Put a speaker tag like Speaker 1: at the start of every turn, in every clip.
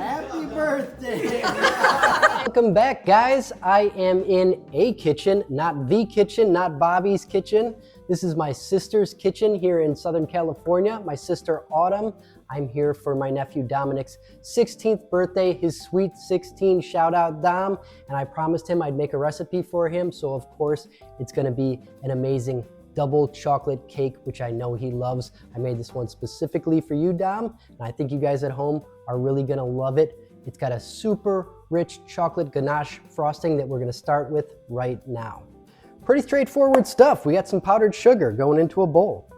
Speaker 1: Happy birthday! Welcome back, guys. I am in a kitchen, not the kitchen, not Bobby's kitchen. This is my sister's kitchen here in Southern California. My sister Autumn. I'm here for my nephew Dominic's 16th birthday, his sweet 16. Shout out Dom. And I promised him I'd make a recipe for him. So of course, it's gonna be an amazing double chocolate cake, which I know he loves. I made this one specifically for you, Dom. And I think you guys at home are really gonna love it. It's got a super rich chocolate ganache frosting that we're gonna start with right now. Pretty straightforward stuff. We got some powdered sugar going into a bowl.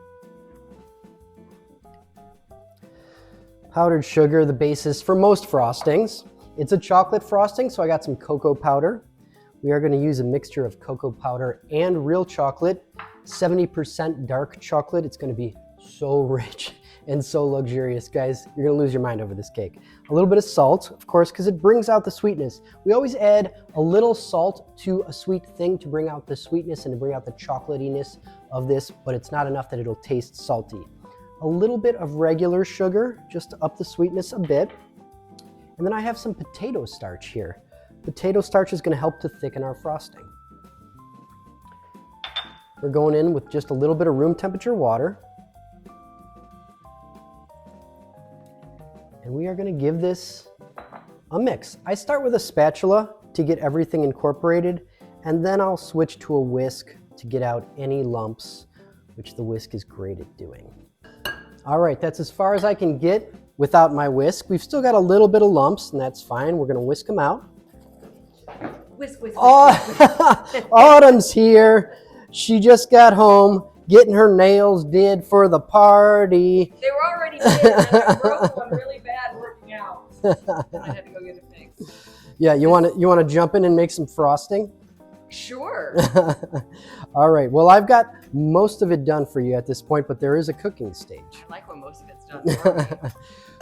Speaker 1: Powdered sugar, the basis for most frostings. It's a chocolate frosting, so I got some cocoa powder. We are gonna use a mixture of cocoa powder and real chocolate, 70% dark chocolate. It's gonna be so rich and so luxurious, guys. You're gonna lose your mind over this cake. A little bit of salt, of course, because it brings out the sweetness. We always add a little salt to a sweet thing to bring out the sweetness and to bring out the chocolatiness of this, but it's not enough that it'll taste salty. A little bit of regular sugar, just to up the sweetness a bit. And then I have some potato starch here. Potato starch is gonna help to thicken our frosting. We're going in with just a little bit of room temperature water. And we are gonna give this a mix. I start with a spatula to get everything incorporated, and then I'll switch to a whisk to get out any lumps, which the whisk is great at doing. All right, that's as far as I can get without my whisk. We've still got a little bit of lumps, and that's fine. We're gonna whisk them out.
Speaker 2: Whisk, whisk,
Speaker 1: whisk. Autumn's here. She just got home, getting her nails did for the party.
Speaker 2: They were already did, and I broke one really bad working out. And I had to go get it fixed.
Speaker 1: Yeah, you wanna jump in and make some frosting?
Speaker 2: Sure.
Speaker 1: All right, well, I've got most of it done for you at this point, but there is a cooking stage.
Speaker 2: I like when most of it's done for me.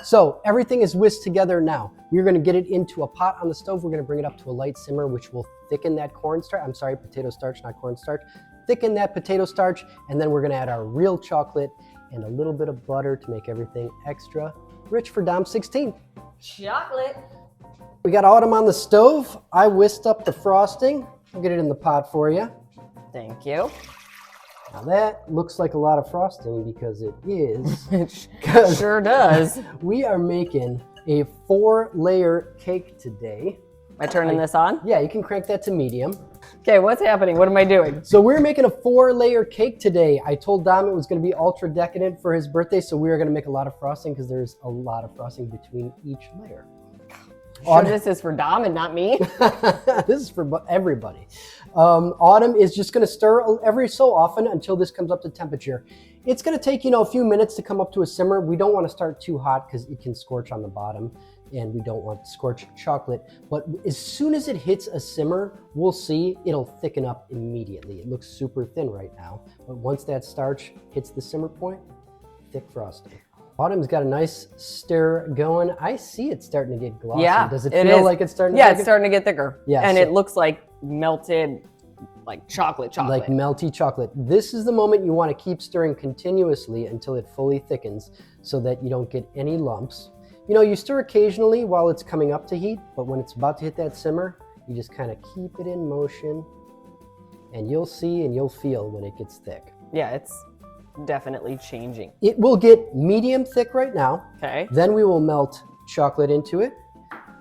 Speaker 1: So everything is whisked together now. We're gonna get it into a pot on the stove. We're gonna bring it up to a light simmer, which will thicken that cornstarch. I'm sorry, potato starch, not cornstarch. Thicken that potato starch, and then we're gonna add our real chocolate and a little bit of butter to make everything extra rich for Dom's 16th.
Speaker 2: Chocolate.
Speaker 1: We got Autumn on the stove. I whisked up the frosting. I'll get it in the pot for you.
Speaker 2: Thank you.
Speaker 1: Now that looks like a lot of frosting because it is.
Speaker 2: It sure does.
Speaker 1: We are making a 4-layer cake today.
Speaker 2: Am I turning this on?
Speaker 1: Yeah, you can crank that to medium.
Speaker 2: Okay, what's happening? What am I doing?
Speaker 1: So we're making a 4-layer cake today. I told Dom it was gonna be ultra decadent for his birthday, so we are gonna make a lot of frosting because there's a lot of frosting between each layer.
Speaker 2: Sure, this is for Dom and not me?
Speaker 1: This is for everybody. Autumn is just gonna stir every so often until this comes up to temperature. It's gonna take, a few minutes to come up to a simmer. We don't wanna start too hot because it can scorch on the bottom, and we don't want scorched chocolate. But as soon as it hits a simmer, we'll see it'll thicken up immediately. It looks super thin right now, but once that starch hits the simmer point, thick frosting. Autumn's got a nice stir going. I see it starting to get glossy.
Speaker 2: Yeah,
Speaker 1: does it feel like it's starting to
Speaker 2: Yeah, it's starting to get thicker.
Speaker 1: Yeah,
Speaker 2: and
Speaker 1: so
Speaker 2: it looks like melted, like chocolate.
Speaker 1: like melty chocolate. This is the moment you want to keep stirring continuously until it fully thickens so that you don't get any lumps. You stir occasionally while it's coming up to heat, but when it's about to hit that simmer, you just kind of keep it in motion, and you'll see and you'll feel when it gets thick.
Speaker 2: Yeah, it's definitely changing.
Speaker 1: It will get medium thick right now.
Speaker 2: Okay.
Speaker 1: Then we will melt chocolate into it,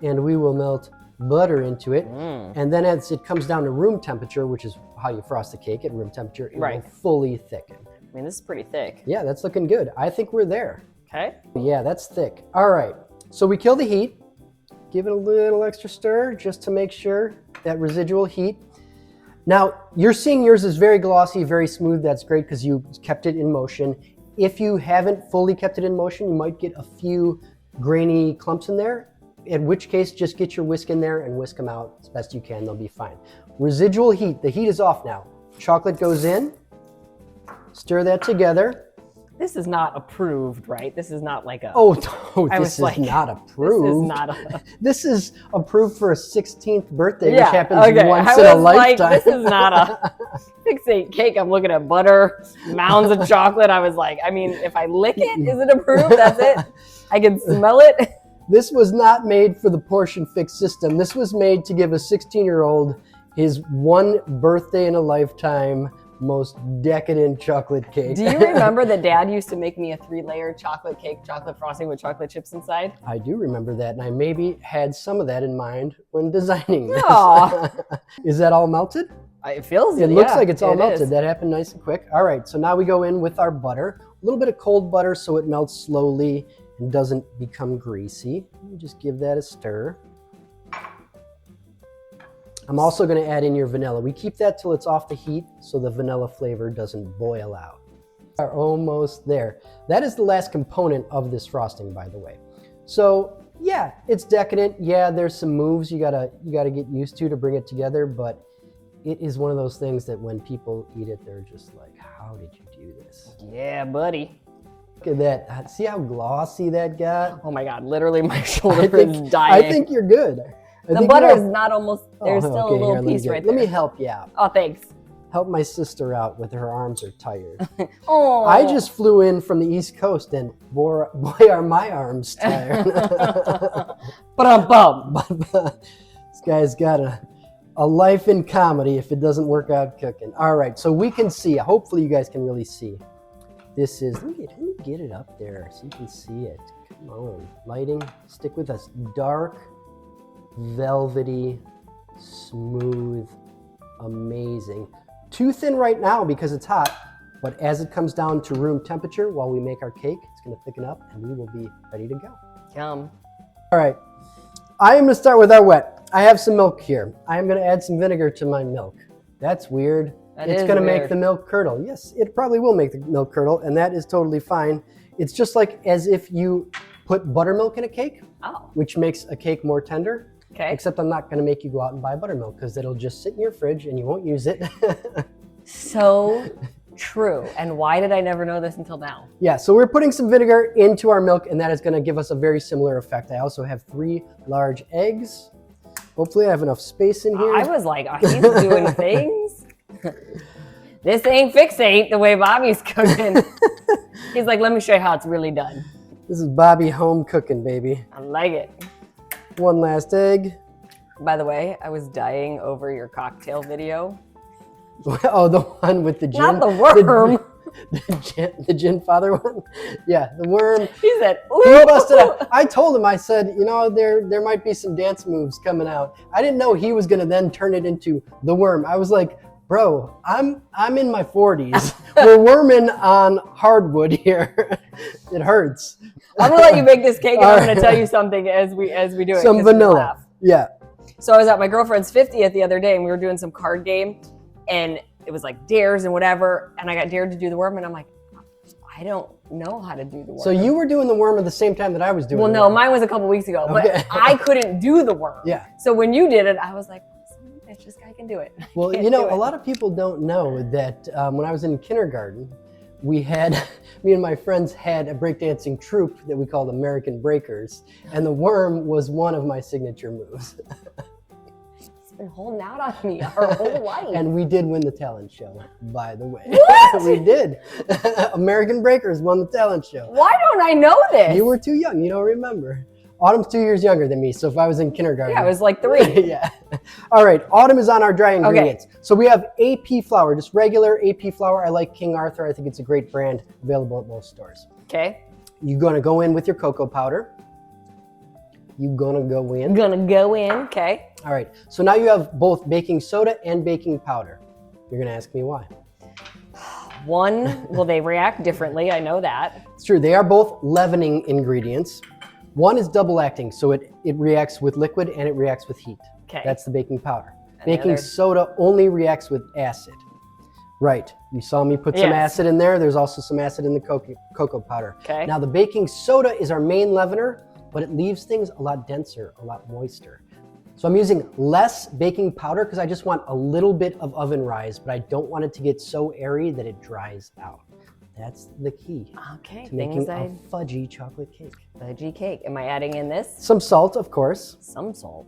Speaker 1: and we will melt butter into it. And then as it comes down to room temperature, which is how you frost the cake at room temperature, it will fully thicken.
Speaker 2: I mean, this is pretty thick.
Speaker 1: Yeah, that's looking good. I think we're there.
Speaker 2: Okay.
Speaker 1: Yeah, that's thick. All right, so we kill the heat. Give it a little extra stir just to make sure that residual heat. Now, you're seeing yours is very glossy, very smooth. That's great because you kept it in motion. If you haven't fully kept it in motion, you might get a few grainy clumps in there, in which case just get your whisk in there and whisk them out as best you can. They'll be fine. Residual heat, the heat is off now. Chocolate goes in, stir that together.
Speaker 2: This is not approved, right? This is not like a...
Speaker 1: Oh, no, this is not approved.
Speaker 2: This is not a...
Speaker 1: This is approved for a 16th birthday, which happens once
Speaker 2: I
Speaker 1: in a
Speaker 2: was
Speaker 1: lifetime.
Speaker 2: Like, this is not a fixate cake. I'm looking at butter, mounds of chocolate. I was like, I mean, if I lick it, is it approved? That's it. I can smell it.
Speaker 1: This was not made for the portion fix system. This was made to give a 16-year-old his one birthday in a lifetime most decadent chocolate cake.
Speaker 3: Do you remember that Dad used to make me a 3-layer chocolate cake, chocolate frosting with chocolate chips inside?
Speaker 1: I do remember that, and I maybe had some of that in mind when designing this.
Speaker 3: Aw.
Speaker 1: Is that all melted?
Speaker 3: It feels
Speaker 1: It looks like it's all
Speaker 3: it
Speaker 1: melted.
Speaker 3: is.
Speaker 1: That happened nice and quick. All right, so now we go in with our butter. A little bit of cold butter so it melts slowly and doesn't become greasy. You just give that a stir. I'm also going to add in your vanilla. We keep that till it's off the heat so the vanilla flavor doesn't boil out. We're almost there. That is the last component of this frosting, by the way. So yeah, it's decadent. Yeah, there's some moves you gotta get used to bring it together, but it is one of those things that when people eat it, they're just like, how did you do this?
Speaker 3: Yeah, buddy.
Speaker 1: Look at that. See how glossy that got?
Speaker 3: Oh my God, literally my shoulder is dying.
Speaker 1: I think you're good.
Speaker 3: The butter is not almost, there's still
Speaker 1: okay,
Speaker 3: a little
Speaker 1: here,
Speaker 3: piece right there.
Speaker 1: Let me help you out.
Speaker 3: Oh, thanks.
Speaker 1: Help my sister out with her arms are tired.
Speaker 3: Oh.
Speaker 1: I just flew in from the East Coast and boy are my arms tired.
Speaker 3: Ba-dum-bum.
Speaker 1: This guy's got a life in comedy if it doesn't work out cooking. All right, so we can see, hopefully you guys can really see. This is, let me get it up there so you can see it. Come on, lighting, stick with us. Dark, velvety, smooth, amazing. Too thin right now because it's hot, but as it comes down to room temperature while we make our cake, it's gonna thicken up and we will be ready to go.
Speaker 3: Yum.
Speaker 1: All right, I am gonna start with our wet. I have some milk here. I am gonna add some vinegar to my milk. That's weird. It's gonna make the milk curdle. Yes, it probably will make the milk curdle, and that is totally fine. It's just like as if you put buttermilk in a cake, which makes a cake more tender.
Speaker 3: Okay.
Speaker 1: Except I'm not gonna make you go out and buy buttermilk because it'll just sit in your fridge and you won't use it.
Speaker 3: So true. And why did I never know this until now?
Speaker 1: Yeah, so we're putting some vinegar into our milk and that is gonna give us a very similar effect. I also have 3 large eggs. Hopefully I have enough space in here.
Speaker 3: I was like, oh, he's doing things. This ain't fixate the way Bobby's cooking. He's like, let me show you how it's really done.
Speaker 1: This is Bobby home cooking, baby.
Speaker 3: I like it.
Speaker 1: 1 last egg.
Speaker 3: By the way, I was dying over your cocktail video.
Speaker 1: Oh, the one with the gin?
Speaker 3: Not the worm.
Speaker 1: The gin father one? Yeah, the worm.
Speaker 3: He said, ooh.
Speaker 1: He busted out. I told him, I said, you know, there might be some dance moves coming out. I didn't know he was going to then turn it into the worm. I was like, bro, I'm in my 40s. We're worming on hardwood here. It hurts.
Speaker 3: I'm gonna let you make this cake, and I'm gonna tell you something as we do it.
Speaker 1: Some vanilla. Yeah.
Speaker 3: So I was at my girlfriend's 50th the other day, and we were doing some card game, and it was like dares and whatever, and I got dared to do the worm, and I'm like, I don't know how to do the worm.
Speaker 1: So you were doing the worm at the same time that I was doing
Speaker 3: the
Speaker 1: worm.
Speaker 3: Well, no, mine was a couple weeks ago, but I couldn't do the worm.
Speaker 1: Yeah.
Speaker 3: So when you did it, I was like, this guy can do it.
Speaker 1: Well, you know, a lot of people don't know that when I was in kindergarten, me and my friends had a breakdancing troupe that we called American Breakers, and the worm was one of my signature moves.
Speaker 3: He's been holding out on me our whole life.
Speaker 1: And we did win the talent show, by the way.
Speaker 3: What?
Speaker 1: We did. American Breakers won the talent show.
Speaker 3: Why don't I know this?
Speaker 1: You were too young. You don't remember. Autumn's 2 years younger than me, so if I was in kindergarten.
Speaker 3: Yeah, I was like 3.
Speaker 1: Yeah. All right, Autumn is on our dry ingredients. Okay. So we have AP flour, just regular AP flour. I like King Arthur. I think it's a great brand, available at most stores.
Speaker 3: Okay.
Speaker 1: You're gonna go in with your cocoa powder. You're gonna go in.
Speaker 3: Okay.
Speaker 1: All right, so now you have both baking soda and baking powder. You're gonna ask me why.
Speaker 3: One, well, they react differently, I know that.
Speaker 1: It's true, they are both leavening ingredients. One is double acting, so it reacts with liquid and it reacts with heat.
Speaker 3: Okay.
Speaker 1: That's the baking powder. Baking soda only reacts with acid. Right, you saw me put some acid in there. There's also some acid in the cocoa powder.
Speaker 3: Okay.
Speaker 1: Now the baking soda is our main leavener, but it leaves things a lot denser, a lot moister. So I'm using less baking powder because I just want a little bit of oven rise, but I don't want it to get so airy that it dries out. That's the key to making a fudgy chocolate cake.
Speaker 3: Fudgy cake. Am I adding in this?
Speaker 1: Some salt, of course.
Speaker 3: Some salt.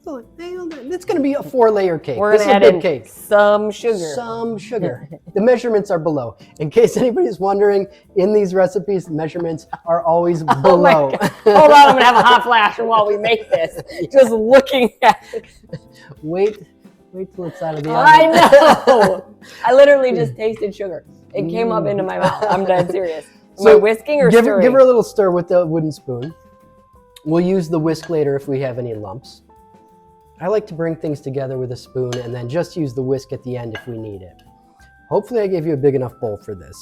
Speaker 1: It's going to be a 4-layer cake.
Speaker 3: We're
Speaker 1: This
Speaker 3: gonna
Speaker 1: is a
Speaker 3: add
Speaker 1: big
Speaker 3: in
Speaker 1: cake.
Speaker 3: some sugar.
Speaker 1: Some sugar. The measurements are below. In case anybody's wondering, in these recipes, measurements are always below.
Speaker 3: Oh my God. Hold on, I'm gonna have a hot flash while we make this. Just looking at it.
Speaker 1: Wait till it's out of the oven.
Speaker 3: I know. I literally just tasted sugar. It came up into my mouth. I'm dead serious. Am I whisking or stirring?
Speaker 1: Give her a little stir with the wooden spoon. We'll use the whisk later if we have any lumps. I like to bring things together with a spoon and then just use the whisk at the end if we need it. Hopefully I gave you a big enough bowl for this.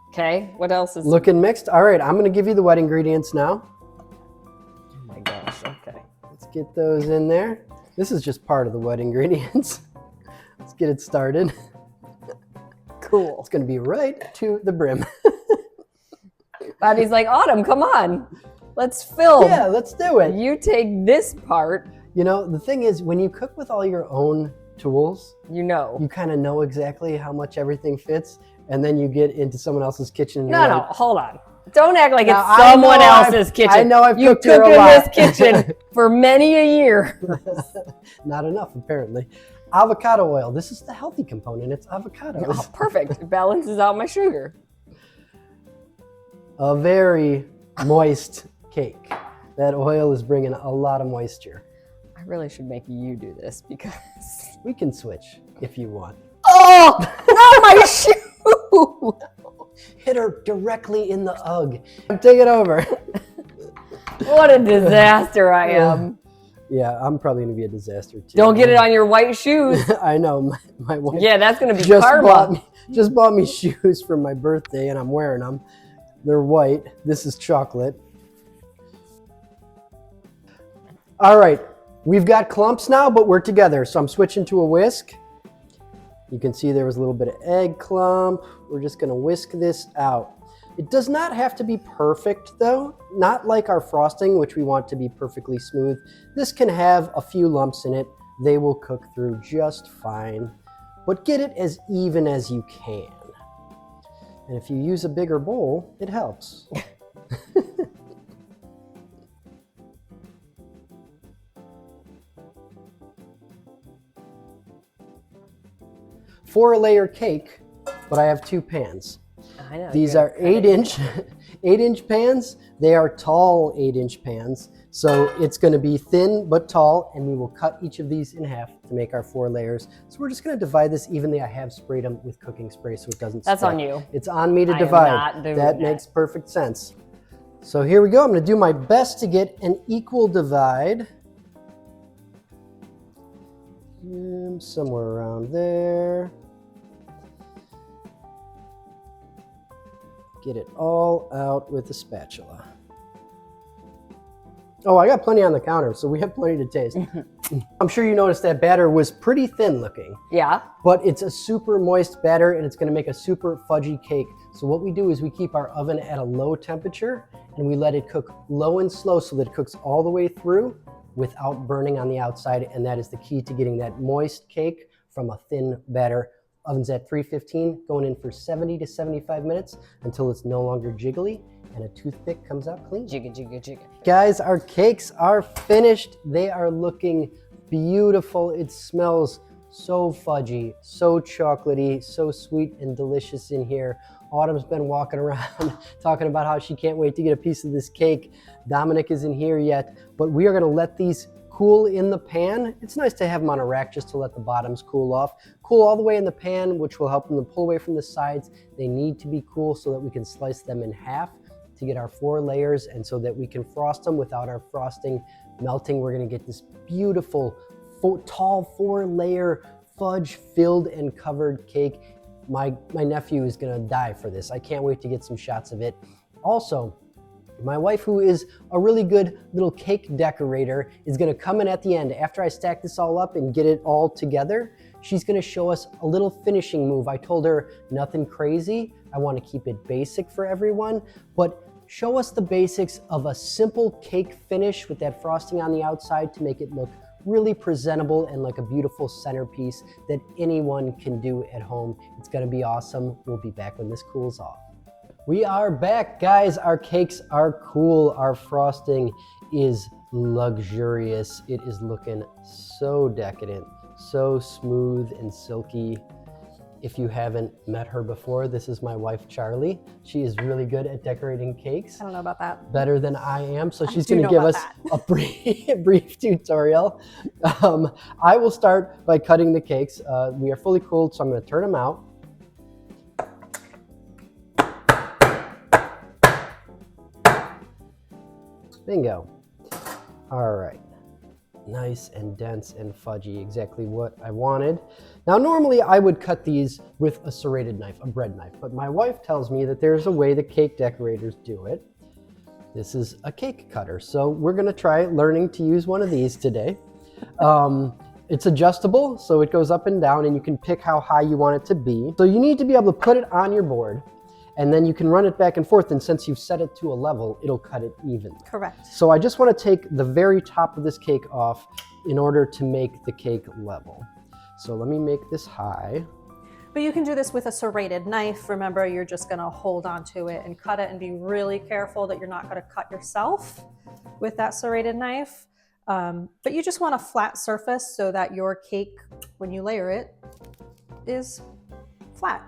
Speaker 3: Okay, what else is
Speaker 1: Looking mixed? All right, I'm gonna give you the wet ingredients now.
Speaker 3: Oh my gosh, okay.
Speaker 1: Let's get those in there. This is just part of the wet ingredients. Let's get it started.
Speaker 3: Cool.
Speaker 1: It's gonna be right to the brim.
Speaker 3: Bobby's like, Autumn, come on. Let's film.
Speaker 1: Yeah, let's do it.
Speaker 3: You take this part.
Speaker 1: You know, the thing is, when you cook with all your own tools,
Speaker 3: You know.
Speaker 1: you kind of know exactly how much everything fits, and then you get into someone else's kitchen. And
Speaker 3: No,
Speaker 1: you're
Speaker 3: no,
Speaker 1: like,
Speaker 3: hold on. Don't act like
Speaker 1: Now,
Speaker 3: it's
Speaker 1: I
Speaker 3: someone
Speaker 1: know
Speaker 3: else's kitchen.
Speaker 1: I know I've
Speaker 3: You
Speaker 1: cooked here
Speaker 3: cooked
Speaker 1: a
Speaker 3: in
Speaker 1: lot.
Speaker 3: this kitchen for many a year.
Speaker 1: Not enough, apparently. Avocado oil. This is the healthy component. It's avocados.
Speaker 3: Oh, perfect. It balances out my sugar.
Speaker 1: A very moist cake. That oil is bringing a lot of moisture.
Speaker 3: I really should make you do this because...
Speaker 1: We can switch if you want.
Speaker 3: Oh, not my shoe!
Speaker 1: Hit her directly in the ugg. Take it over.
Speaker 3: What a disaster I am.
Speaker 1: Yeah, I'm probably going to be a disaster too.
Speaker 3: Don't get it on your white shoes.
Speaker 1: I know. My wife
Speaker 3: Yeah, that's going to be
Speaker 1: just
Speaker 3: karma.
Speaker 1: bought me shoes for my birthday, and I'm wearing them. They're white. This is chocolate. All right. We've got clumps now, but we're together. So I'm switching to a whisk. You can see there was a little bit of egg clump. We're just going to whisk this out. It does not have to be perfect, though. Not like our frosting, which we want to be perfectly smooth. This can have a few lumps in it. They will cook through just fine. But get it as even as you can. And if you use a bigger bowl, it helps. 4-layer cake, but I have 2 pans.
Speaker 3: I know.
Speaker 1: These are 8-inch pans. They are tall 8-inch pans. So it's going to be thin but tall, and we will cut each of these in half to make our 4 layers. So we're just going to divide this evenly. I have sprayed them with cooking spray so it doesn't
Speaker 3: That's
Speaker 1: stick.
Speaker 3: on you.
Speaker 1: It's on me to
Speaker 3: I am
Speaker 1: divide.
Speaker 3: not doing
Speaker 1: That
Speaker 3: that.
Speaker 1: makes perfect sense. So here we go. I'm going to do my best to get an equal divide. Somewhere around there. Get it all out with the spatula. Oh, I got plenty on the counter, so we have plenty to taste. I'm sure you noticed that batter was pretty thin looking,
Speaker 3: Yeah.
Speaker 1: but it's a super moist batter and it's gonna make a super fudgy cake. So what we do is we keep our oven at a low temperature and we let it cook low and slow so that it cooks all the way through without burning on the outside. And that is the key to getting that moist cake from a thin batter. Oven's at 315, going in for 70 to 75 minutes until it's no longer jiggly and a toothpick comes out clean.
Speaker 3: Jigga, jigga, jigga.
Speaker 1: Guys, our cakes are finished. They are looking beautiful. It smells so fudgy, so chocolatey, so sweet and delicious in here. Autumn's been walking around talking about how she can't wait to get a piece of this cake. Dominic isn't here yet, but we are gonna let these cool in the pan. It's nice to have them on a rack just to let the bottoms cool off. Cool all the way in the pan, which will help them to pull away from the sides. They need to be cool so that we can slice them in half to get our 4 layers and so that we can frost them without our frosting melting. We're gonna get this beautiful tall 4-layer fudge filled and covered cake. My nephew is gonna die for this. I can't wait to get some shots of it. Also, my wife, who is a really good little cake decorator, is gonna come in at the end. After I stack this all up and get it all together, she's gonna show us a little finishing move. I told her nothing crazy. I wanna keep it basic for everyone, but show us the basics of a simple cake finish with that frosting on the outside to make it look really presentable and like a beautiful centerpiece that anyone can do at home. It's gonna be awesome. We'll be back when this cools off. We are back, guys. Our cakes are cool. Our frosting is luxurious. It is looking so decadent, so smooth and silky. If you haven't met her before, this is my wife, Charlie. She is really good at decorating cakes.
Speaker 3: I don't know about that.
Speaker 1: Better than I am. So she's
Speaker 3: do
Speaker 1: going to
Speaker 3: know
Speaker 1: give us
Speaker 3: about
Speaker 1: a brief tutorial. I will start by cutting the cakes. We are fully cooled, so I'm going to turn them out. Bingo. All right. Nice and dense and fudgy, exactly what I wanted. Now, normally I would cut these with a serrated knife, a bread knife, but my wife tells me that there's a way the cake decorators do it. This is a cake cutter, so we're gonna try learning to use one of these today. It's adjustable, so it goes up and down, and you can pick how high you want it to be. So you need to be able to put it on your board, and then you can run it back and forth, and since you've set it to a level, it'll cut it even.
Speaker 3: Correct.
Speaker 1: So I just want to take the very top of this cake off in order to make the cake level. So let me make this high.
Speaker 4: But you can do this with a serrated knife. Remember, you're just gonna hold onto it and cut it, and be really careful that you're not gonna cut yourself with that serrated knife. But you just want a flat surface so that your cake, when you layer it, is flat.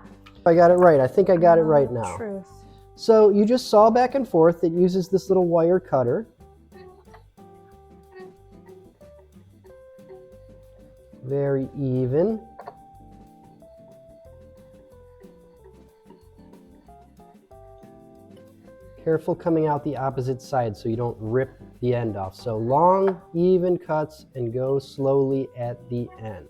Speaker 1: I got it right. I think I got it right now.
Speaker 4: Truth.
Speaker 1: So you just saw back and forth. It uses this little wire cutter. Very even. Careful coming out the opposite side so you don't rip the end off. So long, even cuts, and go slowly at the end.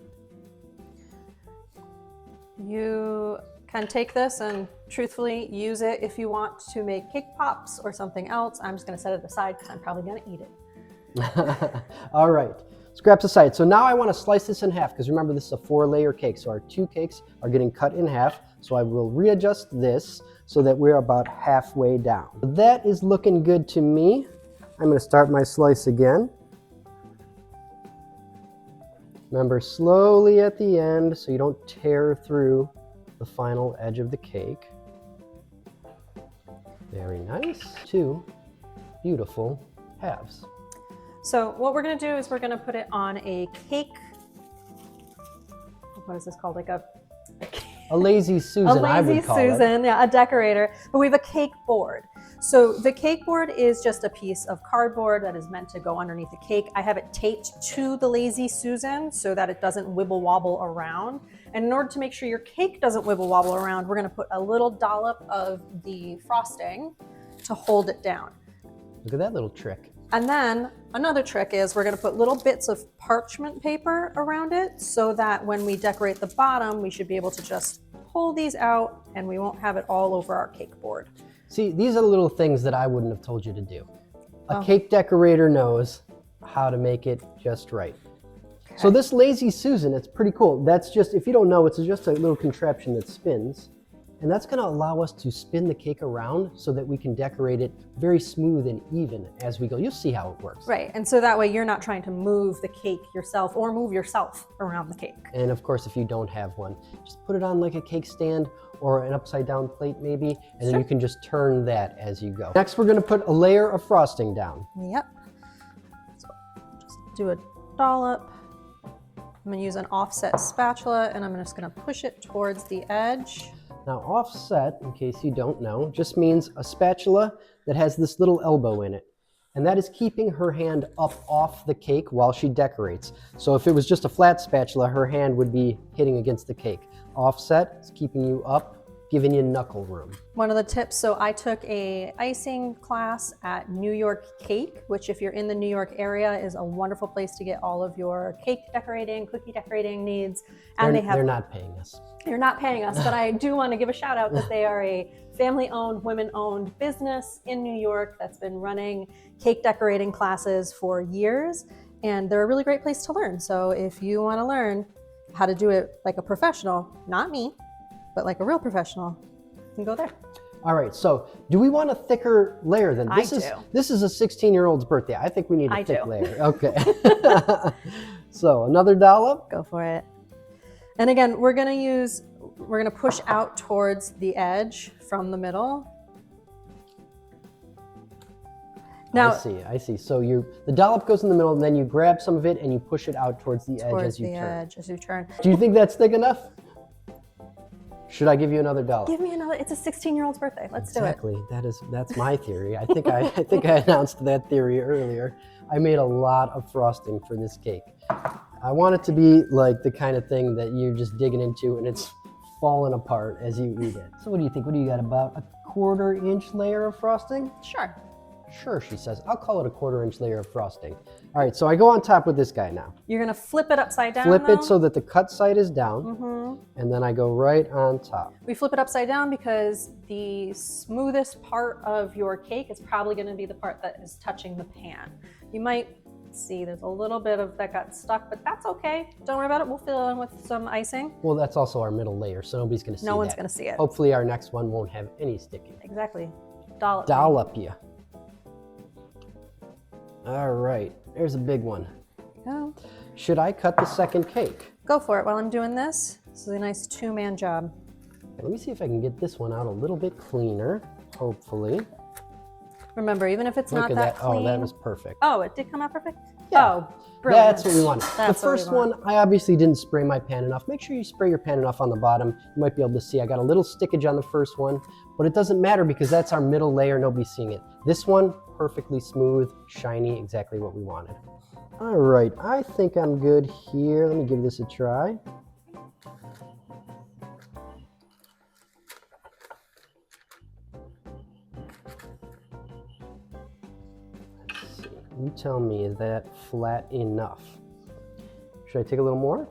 Speaker 4: You can take this and truthfully use it if you want to make cake pops or something else. I'm just gonna set it aside because I'm probably gonna eat it.
Speaker 1: All right, scraps aside. So now I want to slice this in half because remember this is a 4-layer cake. So our 2 cakes are getting cut in half. So I will readjust this so that we're about halfway down. That is looking good to me. I'm going to start my slice again. Remember, slowly at the end so you don't tear through the final edge of the cake. Very nice. 2 beautiful halves.
Speaker 4: So what we're gonna do is we're gonna put it on a cake. What is this called? Like a
Speaker 1: lazy Susan, I would call it.
Speaker 4: Susan, yeah, a decorator. But we have a cake board. So the cake board is just a piece of cardboard that is meant to go underneath the cake. I have it taped to the lazy Susan so that it doesn't wibble wobble around. And in order to make sure your cake doesn't wibble wobble around, we're gonna put a little dollop of the frosting to hold it down.
Speaker 1: Look at that little trick.
Speaker 4: And then another trick is we're gonna put little bits of parchment paper around it so that when we decorate the bottom, we should be able to just pull these out and we won't have it all over our cake board.
Speaker 1: See, these are the little things that I wouldn't have told you to do. A cake decorator knows how to make it just right. Okay. So this lazy Susan, it's pretty cool. That's just, if you don't know, it's just a little contraption that spins. And that's gonna allow us to spin the cake around so that we can decorate it very smooth and even as we go. You'll see how it works.
Speaker 4: Right, and so that way you're not trying to move the cake yourself or move yourself around the cake.
Speaker 1: And of course, if you don't have one, just put it on like a cake stand or an upside down plate maybe, and then you can just turn that as you go. Next, we're gonna put a layer of frosting down.
Speaker 4: Yep. So just do a dollop. I'm gonna use an offset spatula and I'm just gonna push it towards the edge.
Speaker 1: Now offset, in case you don't know, just means a spatula that has this little elbow in it. And that is keeping her hand up off the cake while she decorates. So if it was just a flat spatula, her hand would be hitting against the cake. Offset is keeping you up, giving you knuckle room.
Speaker 4: One of the tips, so I took a icing class at New York Cake, which if you're in the New York area is a wonderful place to get all of your cake decorating, cookie decorating needs. And
Speaker 1: they're not paying us.
Speaker 4: You're not paying us, but I do want to give a shout out that they are a family-owned, women-owned business in New York that's been running cake decorating classes for years. And they're a really great place to learn. So if you want to learn how to do it like a professional, not me, but like a real professional, you can go there.
Speaker 1: All right, so do we want a thicker layer than this? This is a 16-year-old's birthday. I think we need a thick layer. Okay. So another dollop.
Speaker 4: Go for it. And again, we're gonna push out towards the edge from the middle. Now,
Speaker 1: I see. So the dollop goes in the middle, and then you grab some of it and you push it out towards the edge as you turn. Do you think that's thick enough? Should I give you another dollop?
Speaker 4: Give me another. It's a 16-year-old's birthday. Let's do it.
Speaker 1: Exactly. That's my theory. I think I announced that theory earlier. I made a lot of frosting for this cake. I want it to be like the kind of thing that you're just digging into and it's falling apart as you eat it. So what do you think? What do you got, about a 1/4 inch layer of frosting?
Speaker 4: Sure.
Speaker 1: Sure, she says. I'll call it a 1/4 inch layer of frosting. All right, so I go on top with this guy now.
Speaker 4: You're gonna flip it upside down.
Speaker 1: Flip it so that the cut side is down, and then I go right on top.
Speaker 4: We flip it upside down because the smoothest part of your cake is probably gonna be the part that is touching the pan. You might see there's a little bit of that got stuck, but that's okay. Don't worry about it. We'll fill in with some icing.
Speaker 1: Well, that's also our middle layer, so nobody's gonna see
Speaker 4: No one's gonna see it.
Speaker 1: Hopefully our next one won't have any sticking.
Speaker 4: Exactly. Dollop.
Speaker 1: Dollop you. All right, there's a big one.
Speaker 4: Go.
Speaker 1: Should I cut the second cake?
Speaker 4: Go for it while I'm doing this. This is a nice 2-man job.
Speaker 1: Let me see if I can get this one out a little bit cleaner, hopefully.
Speaker 4: Remember, even if it's
Speaker 1: Look
Speaker 4: not
Speaker 1: at
Speaker 4: that
Speaker 1: that.
Speaker 4: clean.
Speaker 1: Oh, that was perfect.
Speaker 4: Oh, it did come out perfect?
Speaker 1: Yeah.
Speaker 4: Oh, brilliant.
Speaker 1: That's what we wanted. The first one, I obviously didn't spray my pan enough. Make sure you spray your pan enough on the bottom. You might be able to see I got a little stickage on the first one, but it doesn't matter because that's our middle layer. Nobody's seeing it. This one, perfectly smooth, shiny, exactly what we wanted. All right, I think I'm good here. Let me give this a try. Let's see. You tell me, is that flat enough? Should I take a little more?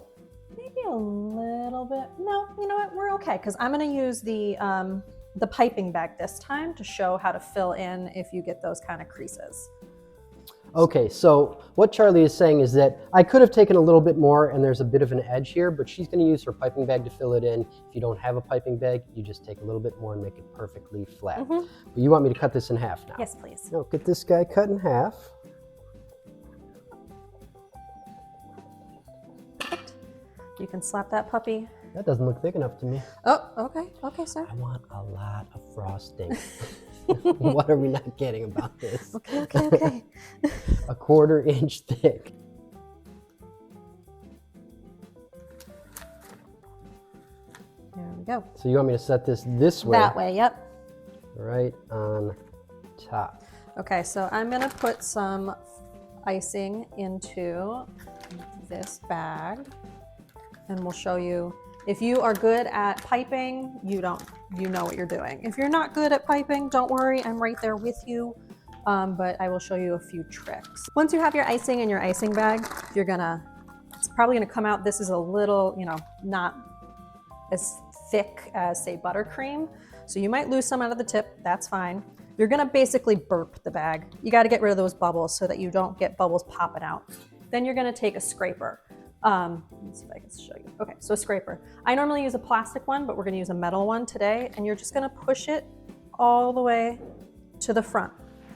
Speaker 4: Maybe a little bit. No, you know what? We're okay because I'm going to use the piping bag this time to show how to fill in if you get those kind of creases.
Speaker 1: Okay, so what Charlie is saying is that I could have taken a little bit more and there's a bit of an edge here, but she's going to use her piping bag to fill it in. If you don't have a piping bag, you just take a little bit more and make it perfectly flat. But you want me to cut this in half now?
Speaker 4: Yes, please.
Speaker 1: Now get this guy cut in half.
Speaker 4: Perfect. You can slap that puppy.
Speaker 1: That doesn't look thick enough to me.
Speaker 4: Oh, okay. Okay, sir.
Speaker 1: I want a lot of frosting. What are we not getting about this?
Speaker 4: Okay.
Speaker 1: A 1/4 inch thick.
Speaker 4: There we go.
Speaker 1: So you want me to set this way?
Speaker 4: That way, yep.
Speaker 1: Right on top.
Speaker 4: Okay, so I'm gonna put some icing into this bag and we'll show you. If you are good at piping, you know what you're doing. If you're not good at piping, don't worry, I'm right there with you. But I will show you a few tricks. Once you have your icing in your icing bag, it's probably gonna come out, this is a little, not as thick as say buttercream. So you might lose some out of the tip, that's fine. You're gonna basically burp the bag. You gotta get rid of those bubbles so that you don't get bubbles popping out. Then you're gonna take a scraper. Let's see if I can show you. Okay, so a scraper. I normally use a plastic one, but we're gonna use a metal one today, and you're just gonna push it all the way to the front.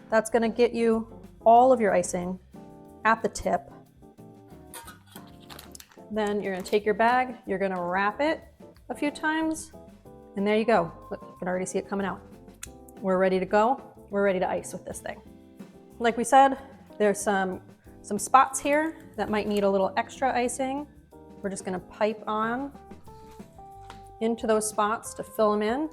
Speaker 4: That's gonna get you all of your icing at the tip. Then you're gonna take your bag, you're gonna wrap it a few times, and there you go. Look, you can already see it coming out. We're ready to go. We're ready to ice with this thing. Like we said, there's some spots here that might need a little extra icing. We're just gonna pipe on into those spots to fill them in.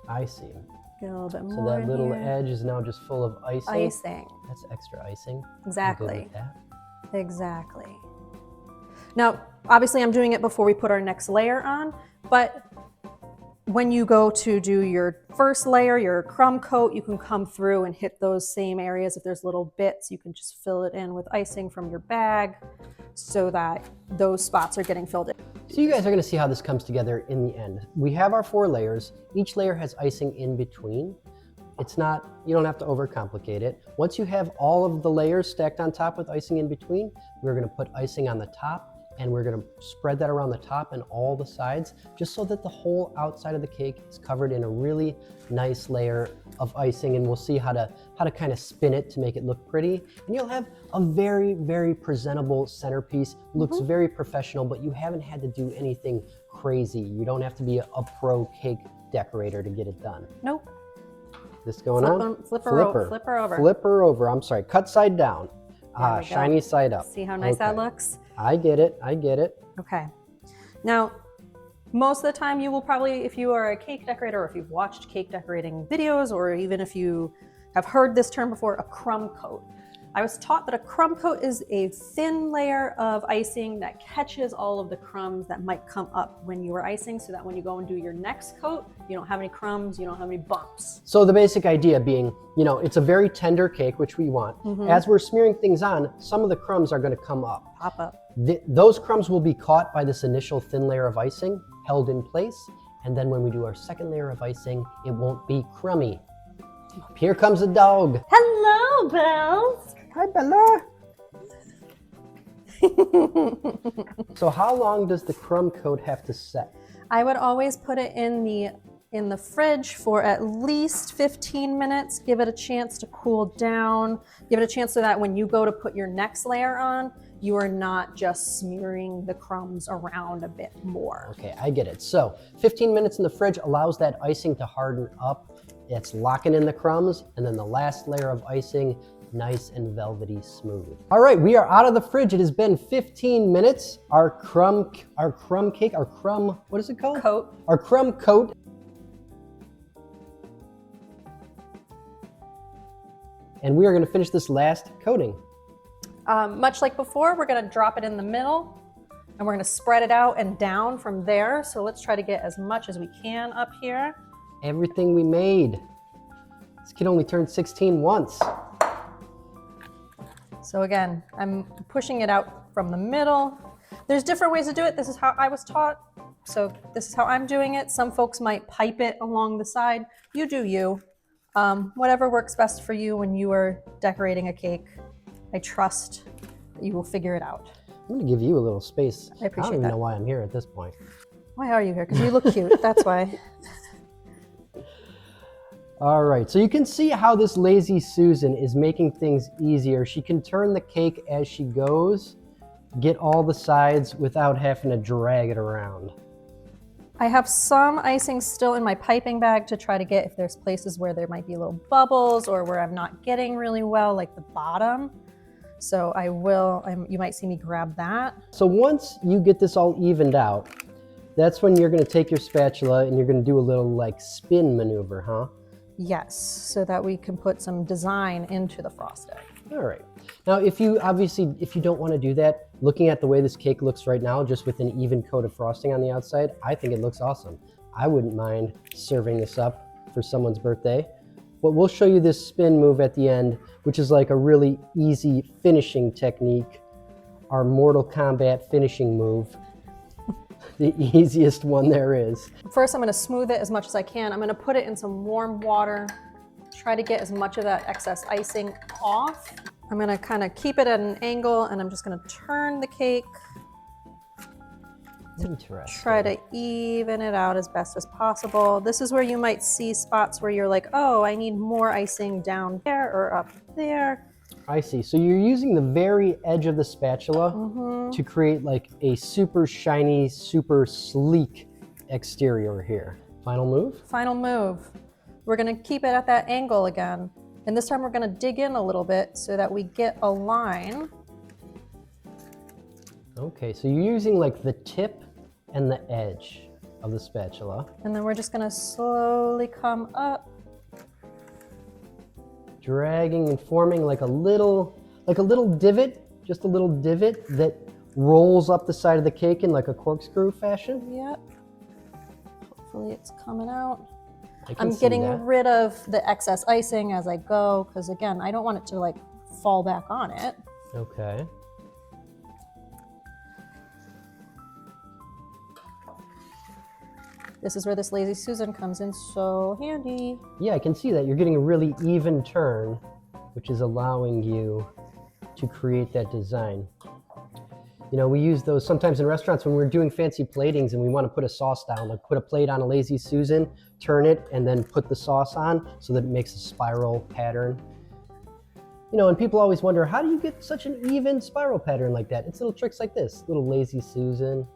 Speaker 1: I see.
Speaker 4: Get a little bit more.
Speaker 1: So that
Speaker 4: in
Speaker 1: little
Speaker 4: here.
Speaker 1: edge is now just full of icing.
Speaker 4: Icing.
Speaker 1: That's extra icing.
Speaker 4: Exactly.
Speaker 1: I'm good with that.
Speaker 4: Exactly. Now, obviously I'm doing it before we put our next layer on, but when you go to do your first layer, your crumb coat, you can come through and hit those same areas. If there's little bits, you can just fill it in with icing from your bag so that those spots are getting filled in.
Speaker 1: So you guys are gonna see how this comes together in the end. We have our 4 layers. Each layer has icing in between. You don't have to overcomplicate it. Once you have all of the layers stacked on top with icing in between, we're gonna put icing on the top and we're gonna spread that around the top and all the sides, just so that the whole outside of the cake is covered in a really nice layer of icing, and we'll see how to kind of spin it to make it look pretty. And you'll have a very, very presentable centerpiece. Looks very professional, but you haven't had to do anything crazy. You don't have to be a pro cake decorator to get it done.
Speaker 4: Nope.
Speaker 1: This going on?
Speaker 4: Flip her over.
Speaker 1: Flip her over. I'm sorry. Cut side down.
Speaker 4: There we go.
Speaker 1: Shiny side up.
Speaker 4: See how nice that
Speaker 1: Okay.
Speaker 4: looks?
Speaker 1: I get it. I get it.
Speaker 4: Okay. Now, most of the time you will probably, if you are a cake decorator, or if you've watched cake decorating videos, or even if you have heard this term before, a crumb coat. I was taught that a crumb coat is a thin layer of icing that catches all of the crumbs that might come up when you are icing, so that when you go and do your next coat, you don't have any crumbs, you don't have any bumps.
Speaker 1: So the basic idea being, you know, it's a very tender cake, which we want. As we're smearing things on, some of the crumbs are going to come up.
Speaker 4: Pop up.
Speaker 1: Those crumbs will be caught by this initial thin layer of icing, held in place, and then when we do our second layer of icing, it won't be crummy. Here comes the dog.
Speaker 4: Hello, Bells.
Speaker 1: Hi, Bella. So how long does the crumb coat have to set?
Speaker 4: I would always put it in the fridge for at least 15 minutes. Give it a chance to cool down. Give it a chance so that when you go to put your next layer on, you are not just smearing the crumbs around a bit more.
Speaker 1: Okay, I get it. So 15 minutes in the fridge allows that icing to harden up. It's locking in the crumbs, and then the last layer of icing, nice and velvety smooth. All right, we are out of the fridge. It has been 15 minutes. Our crumb cake, what is it called?
Speaker 4: Coat.
Speaker 1: Our crumb coat. And we are gonna finish this last coating.
Speaker 4: Much like before, we're gonna drop it in the middle, and we're gonna spread it out and down from there. So let's try to get as much as we can up here.
Speaker 1: Everything we made. This kid only turned 16 once.
Speaker 4: So again, I'm pushing it out from the middle. There's different ways to do it. This is how I was taught. So this is how I'm doing it. Some folks might pipe it along the side. You do you. Whatever works best for you when you are decorating a cake. I trust that you will figure it out.
Speaker 1: I'm gonna give you a little space.
Speaker 4: I appreciate
Speaker 1: don't even
Speaker 4: that.
Speaker 1: know why I'm here at this point.
Speaker 4: Why are you here? Because you look cute. That's why.
Speaker 1: All right, so you can see how this lazy Susan is making things easier. She can turn the cake as she goes, get all the sides without having to drag it around.
Speaker 4: I have some icing still in my piping bag to try to get if there's places where there might be little bubbles or where I'm not getting really well, like the bottom. So I will, you might see me grab that.
Speaker 1: So once you get this all evened out, that's when you're gonna take your spatula and you're gonna do a little like spin maneuver, huh?
Speaker 4: Yes, so that we can put some design into the frosting.
Speaker 1: All right. Now, if you don't want to do that, looking at the way this cake looks right now, just with an even coat of frosting on the outside, I think it looks awesome. I wouldn't mind serving this up for someone's birthday. But we'll show you this spin move at the end, which is like a really easy finishing technique. Our Mortal Kombat finishing move. The easiest one there is.
Speaker 4: First, I'm gonna smooth it as much as I can. I'm gonna put it in some warm water, try to get as much of that excess icing off. I'm gonna kind of keep it at an angle, and I'm just gonna turn the cake.
Speaker 1: Interesting.
Speaker 4: Try to even it out as best as possible. This is where you might see spots where you're like, oh, I need more icing down there or up there.
Speaker 1: I see. So you're using the very edge of the spatula to create like a super shiny, super sleek exterior here. Final move?
Speaker 4: Final move. We're gonna keep it at that angle again. And this time we're gonna dig in a little bit so that we get a line.
Speaker 1: Okay, so you're using like the tip and the edge of the spatula.
Speaker 4: And then we're just gonna slowly come up.
Speaker 1: Dragging and forming like a little divot, just a little divot that rolls up the side of the cake in like a corkscrew fashion.
Speaker 4: Yep. Hopefully it's coming out.
Speaker 1: I'm
Speaker 4: getting rid of the excess icing as I go, because again, I don't want it to like fall back on it.
Speaker 1: Okay.
Speaker 4: This is where this Lazy Susan comes in so handy.
Speaker 1: Yeah, I can see that. You're getting a really even turn, which is allowing you to create that design. You know, we use those sometimes in restaurants when we're doing fancy platings and we want to put a sauce down, like put a plate on a Lazy Susan, turn it, and then put the sauce on so that it makes a spiral pattern. You know, and people always wonder, how do you get such an even spiral pattern like that? It's little tricks like this, little Lazy Susan.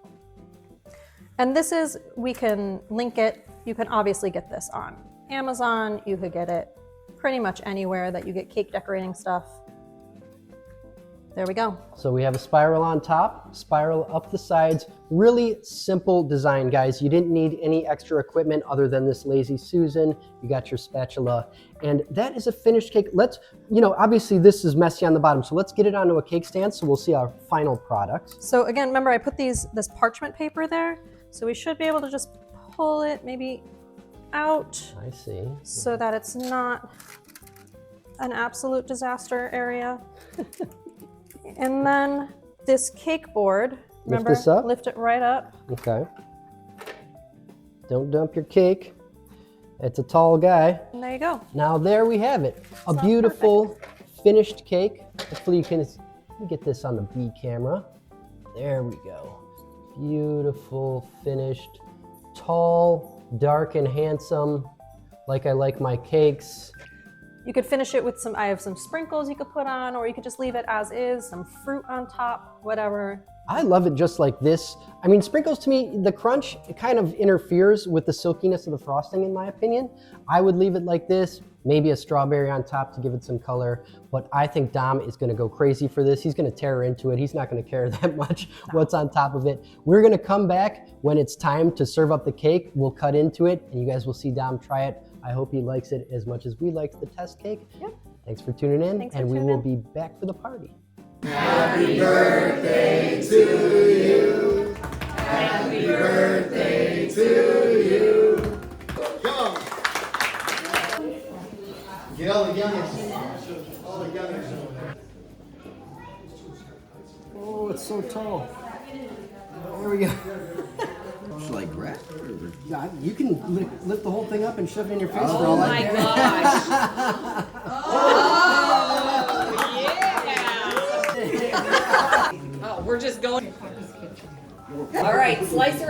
Speaker 4: And this is, we can link it. You can obviously get this on Amazon. You could get it pretty much anywhere that you get cake decorating stuff. There we go.
Speaker 1: So we have a spiral on top, spiral up the sides. Really simple design, guys. You didn't need any extra equipment other than this Lazy Susan. You got your spatula, and that is a finished cake. Let's, you know, obviously this is messy on the bottom, so let's get it onto a cake stand so we'll see our final product.
Speaker 4: So again, remember I put this parchment paper there, so we should be able to just pull it maybe out.
Speaker 1: I see.
Speaker 4: So that it's not an absolute disaster area. And then this cake board, remember,
Speaker 1: this up.
Speaker 4: lift it right up.
Speaker 1: Okay. Don't dump your cake. It's a tall guy.
Speaker 4: And there you go.
Speaker 1: Now there we have it. A
Speaker 4: Sounds
Speaker 1: beautiful finished cake. Hopefully you can, let me get this on the B camera. There we go. Beautiful, finished, tall, dark and handsome, like I like my cakes.
Speaker 4: You could finish it with I have some sprinkles you could put on, or you could just leave it as is, some fruit on top, whatever.
Speaker 1: I love it just like this. I mean, sprinkles to me, the crunch, it kind of interferes with the silkiness of the frosting in my opinion. I would leave it like this, maybe a strawberry on top to give it some color, but I think Dom is gonna go crazy for this. He's gonna tear into it. He's not gonna care that much what's on top of it. We're gonna come back when it's time to serve up the cake. We'll cut into it and you guys will see Dom try it. I hope he likes it as much as we liked the test cake.
Speaker 4: Yep.
Speaker 1: Thanks for tuning in,
Speaker 4: Thanks for
Speaker 1: and we
Speaker 4: tuning
Speaker 1: will
Speaker 4: in.
Speaker 1: be back for the party.
Speaker 5: Happy birthday to you. Happy birthday to you. Come on. Get all the youngest. All the youngest.
Speaker 1: Oh, it's so tall. There we go.
Speaker 5: Like rat?
Speaker 1: Yeah, you can lift the whole thing up and shove it in your face for
Speaker 2: Oh
Speaker 1: all I
Speaker 2: my
Speaker 1: care.
Speaker 2: gosh. Oh, yeah. Oh, we're just going. All right, slice it.